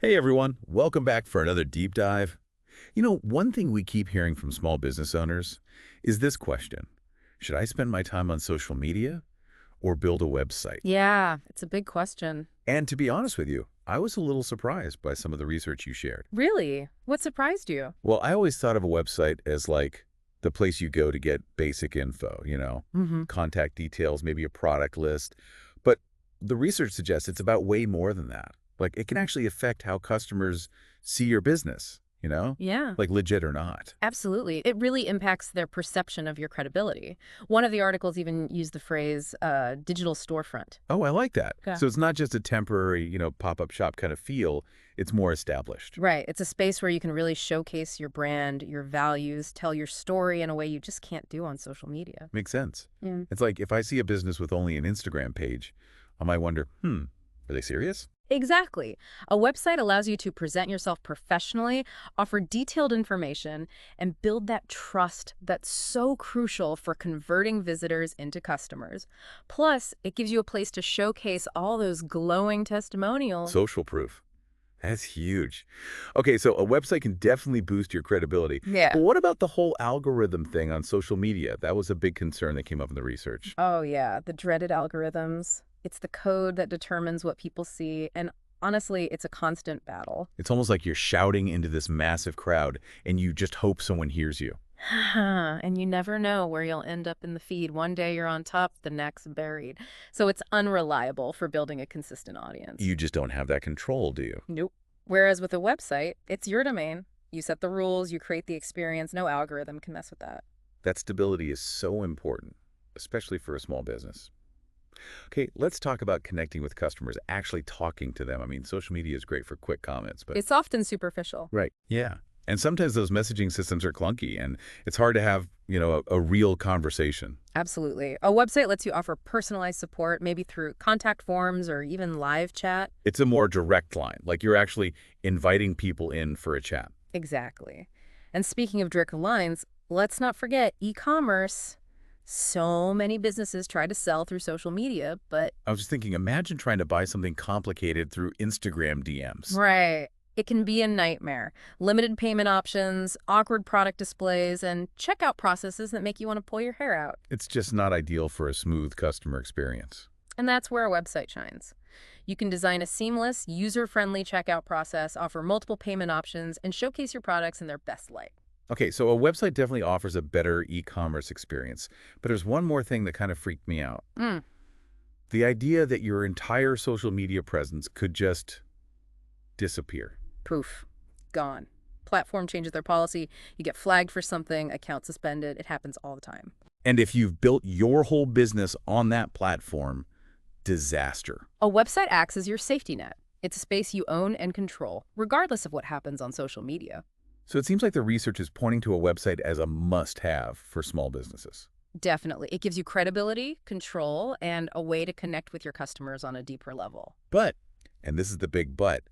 Hey everyone, welcome back for another deep dive. One thing we keep hearing from small business owners is this question. Should I spend my time on social media or build a website? Yeah, it's a big question. And to be honest with you, I was a little surprised by some of the research you shared. Really? What surprised you? Well, I always thought of a website as like the place you go to get basic info, Hmm. contact details, maybe a product list. But the research suggests it's about way more than that. Like it can actually affect how customers see your business, Yeah, like legit or not. absolutely. It really impacts their perception of your credibility. One of the articles even used the phrase digital storefront. Oh, I like that. Yeah. So it's not just a temporary, pop-up shop kind of feel. It's more established. Right. It's a space where you can really showcase your brand, your values, tell your story in a way you just can't do on social media. Makes sense. Yeah. It's like if I see a business with only an Instagram page, I might wonder, are they serious? Exactly. A website allows you to present yourself professionally, offer detailed information, and build that trust that's so crucial for converting visitors into customers. Plus, it gives you a place to showcase all those glowing testimonials. Social proof. That's huge. Okay, so a website can definitely boost your credibility. Yeah. But what about the whole algorithm thing on social media? That was a big concern that came up in the research. Oh, yeah, the dreaded algorithms. It's the code that determines what people see, and honestly, it's a constant battle. It's almost like you're shouting into this massive crowd and you just hope someone hears you. And you never know where you'll end up in the feed. One day you're on top, the next buried. So it's unreliable for building a consistent audience. You just don't have that control, do you? Nope. Whereas with a website, it's your domain. You set the rules, you create the experience. No algorithm can mess with that. That stability is so important, especially for a small business. Okay, let's talk about connecting with customers, actually talking to them. I mean, social media is great for quick comments, but It's often superficial. right. Yeah. And sometimes those messaging systems are clunky and it's hard to have, a real conversation. Absolutely. A website lets you offer personalized support, maybe through contact forms or even live chat. It's a more direct line, like you're actually inviting people in for a chat. Exactly. And speaking of direct lines, let's not forget e-commerce. So many businesses try to sell through social media, but I was just thinking, imagine trying to buy something complicated through Instagram DMs. right, it can be a nightmare. Limited payment options, awkward product displays, and checkout processes that make you want to pull your hair out. It's just not ideal for a smooth customer experience. And that's where a website shines. You can design a seamless, user-friendly checkout process, offer multiple payment options, and showcase your products in their best light. Okay, so a website definitely offers a better e-commerce experience, but there's one more thing that kind of freaked me out. Mm, The idea that your entire social media presence could just disappear. poof, gone. Platform changes their policy, you get flagged for something, account suspended. It happens all the time. And if you've built your whole business on that platform, disaster. A website acts as your safety net. It's a space you own and control, regardless of what happens on social media. So it seems like the research is pointing to a website as a must-have for small businesses. Definitely. It gives you credibility, control, and a way to connect with your customers on a deeper level. But, and this is the big but,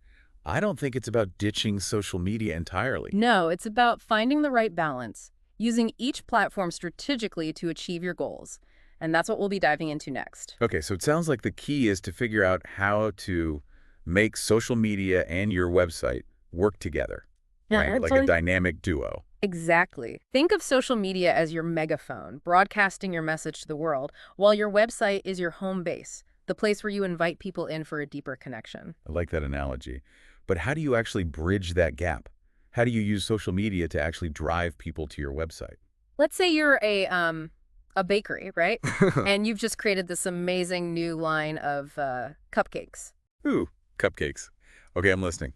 I don't think it's about ditching social media entirely. No, it's about finding the right balance, using each platform strategically to achieve your goals. And that's what we'll be diving into next. Okay, so it sounds like the key is to figure out how to make social media and your website work together, right? Like a dynamic duo. Exactly. Think of social media as your megaphone, broadcasting your message to the world, while your website is your home base, the place where you invite people in for a deeper connection. I like that analogy. But how do you actually bridge that gap? How do you use social media to actually drive people to your website? Let's say you're a bakery, right? And you've just created this amazing new line of cupcakes. Ooh, cupcakes. Okay, I'm listening.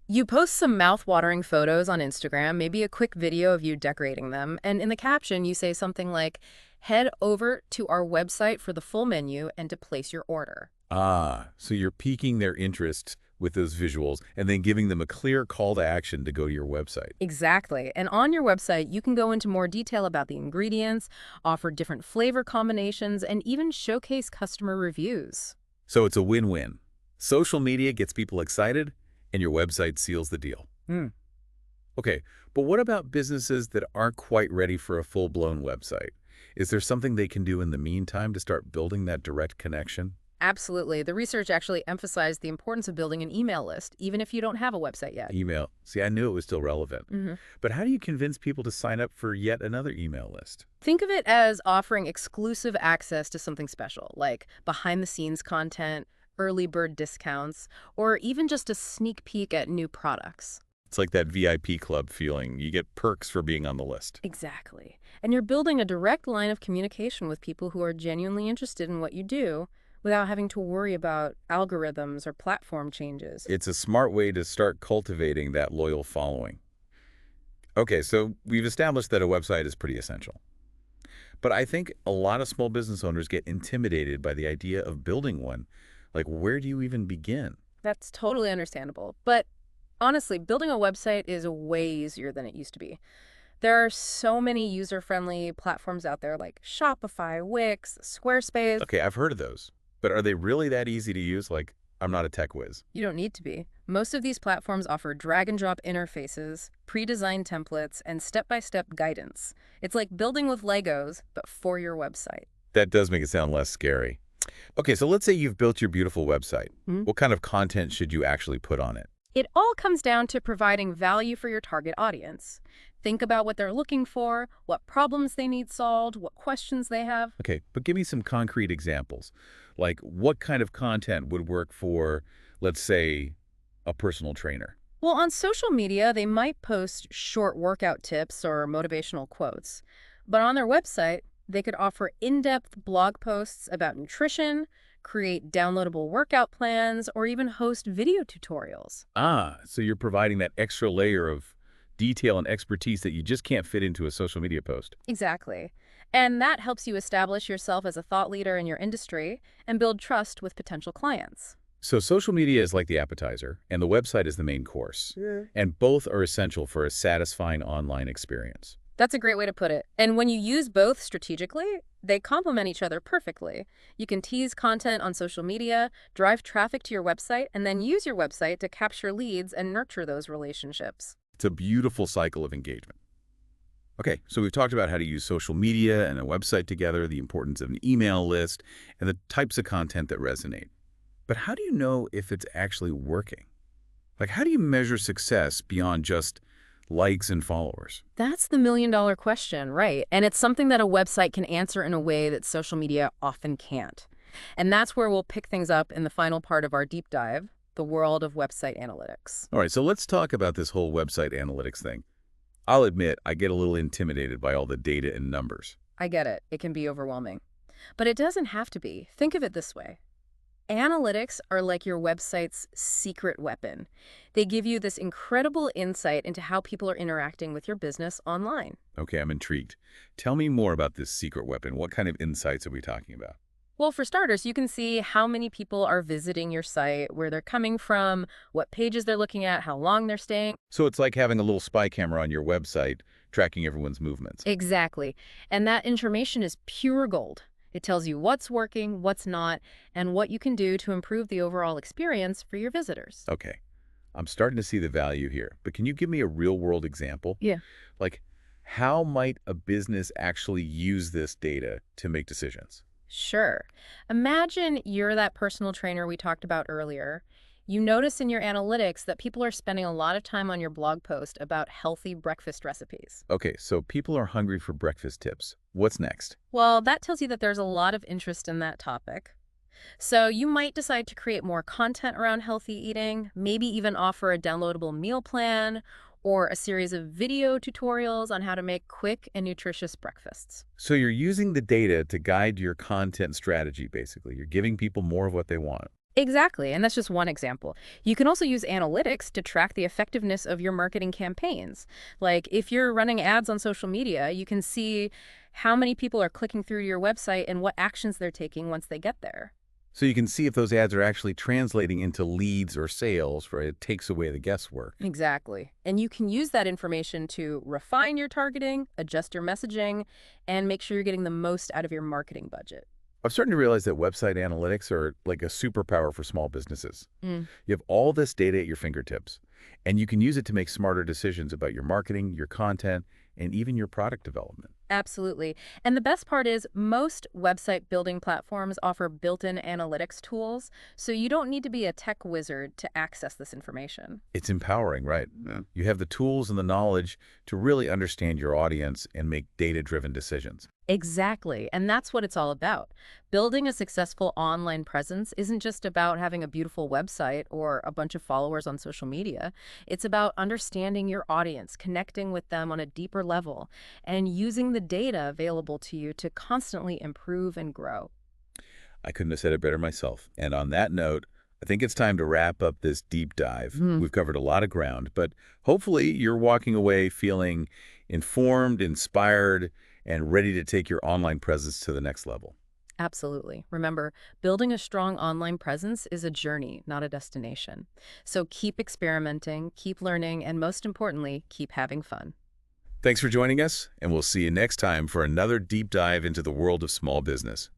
You post some mouth-watering photos on Instagram, maybe a quick video of you decorating them, and in the caption you say something like, head over to our website for the full menu and to place your order. Ah, so you're piquing their interest with those visuals and then giving them a clear call to action to go to your website. Exactly. And on your website, you can go into more detail about the ingredients, offer different flavor combinations, and even showcase customer reviews. So it's a win-win. Social media gets people excited and your website seals the deal. Hmm. Okay, but what about businesses that aren't quite ready for a full-blown website? Is there something they can do in the meantime to start building that direct connection? Absolutely. The research actually emphasized the importance of building an email list, even if you don't have a website yet. Email. See, I knew it was still relevant. Mhm. But how do you convince people to sign up for yet another email list? Think of it as offering exclusive access to something special, like behind-the-scenes content, early bird discounts, or even just a sneak peek at new products. It's like that VIP club feeling. You get perks for being on the list. Exactly. And you're building a direct line of communication with people who are genuinely interested in what you do without having to worry about algorithms or platform changes. It's a smart way to start cultivating that loyal following. Okay, so we've established that a website is pretty essential. But I think a lot of small business owners get intimidated by the idea of building one. Like, where do you even begin? That's totally understandable. But honestly, building a website is way easier than it used to be. There are so many user-friendly platforms out there like Shopify, Wix, Squarespace. Okay, I've heard of those. But are they really that easy to use? Like, I'm not a tech whiz. You don't need to be. Most of these platforms offer drag-and-drop interfaces, pre-designed templates, and step-by-step guidance. It's like building with Legos, but for your website. That does make it sound less scary. Okay, so let's say you've built your beautiful website. Mhm. What kind of content should you actually put on it? It all comes down to providing value for your target audience. Think about what they're looking for, what problems they need solved, what questions they have. Okay, but give me some concrete examples. Like, what kind of content would work for, let's say, a personal trainer? Well, on social media, they might post short workout tips or motivational quotes. But on their website, they could offer in-depth blog posts about nutrition, create downloadable workout plans, or even host video tutorials. Ah, so you're providing that extra layer of detail and expertise that you just can't fit into a social media post. Exactly. And that helps you establish yourself as a thought leader in your industry and build trust with potential clients. So social media is like the appetizer, and the website is the main course. Yeah. And both are essential for a satisfying online experience. That's a great way to put it. And when you use both strategically, they complement each other perfectly. You can tease content on social media, drive traffic to your website, and then use your website to capture leads and nurture those relationships. It's a beautiful cycle of engagement. Okay, so we've talked about how to use social media and a website together, the importance of an email list, and the types of content that resonate. But how do you know if it's actually working? Like, how do you measure success beyond just likes and followers? That's the million-dollar question, right? And it's something that a website can answer in a way that social media often can't. And that's where we'll pick things up in the final part of our deep dive, the world of website analytics. All right, so let's talk about this whole website analytics thing. I'll admit I get a little intimidated by all the data and numbers. I get it. It can be overwhelming. But it doesn't have to be. Think of it this way. Analytics are like your website's secret weapon. They give you this incredible insight into how people are interacting with your business online. Okay, I'm intrigued. Tell me more about this secret weapon. What kind of insights are we talking about? Well, for starters, you can see how many people are visiting your site, where they're coming from, what pages they're looking at, how long they're staying. So it's like having a little spy camera on your website, tracking everyone's movements. Exactly. And that information is pure gold. It tells you what's working, what's not, and what you can do to improve the overall experience for your visitors. Okay, I'm starting to see the value here, but can you give me a real-world example? Yeah. Like, how might a business actually use this data to make decisions? Sure. Imagine you're that personal trainer we talked about earlier. You notice in your analytics that people are spending a lot of time on your blog post about healthy breakfast recipes. Okay, so people are hungry for breakfast tips. What's next? Well, that tells you that there's a lot of interest in that topic. So you might decide to create more content around healthy eating, maybe even offer a downloadable meal plan or a series of video tutorials on how to make quick and nutritious breakfasts. So you're using the data to guide your content strategy, basically. You're giving people more of what they want. Exactly, and that's just one example. You can also use analytics to track the effectiveness of your marketing campaigns. Like if you're running ads on social media, you can see how many people are clicking through to your website and what actions they're taking once they get there. So you can see if those ads are actually translating into leads or sales, right? It takes away the guesswork. Exactly. And you can use that information to refine your targeting, adjust your messaging, and make sure you're getting the most out of your marketing budget. I'm starting to realize that website analytics are like a superpower for small businesses. Mm. You have all this data at your fingertips, and you can use it to make smarter decisions about your marketing, your content, and even your product development. Absolutely. And the best part is most website building platforms offer built-in analytics tools, so you don't need to be a tech wizard to access this information. It's empowering, right? Yeah. You have the tools and the knowledge to really understand your audience and make data-driven decisions. Exactly. And that's what it's all about. Building a successful online presence isn't just about having a beautiful website or a bunch of followers on social media. It's about understanding your audience, connecting with them on a deeper level, and using the data available to you to constantly improve and grow. I couldn't have said it better myself. And on that note, I think it's time to wrap up this deep dive. Mhm. We've covered a lot of ground, but hopefully you're walking away feeling informed, inspired, and ready to take your online presence to the next level. Absolutely. Remember, building a strong online presence is a journey, not a destination. So keep experimenting, keep learning, and most importantly, keep having fun. Thanks for joining us, and we'll see you next time for another deep dive into the world of small business.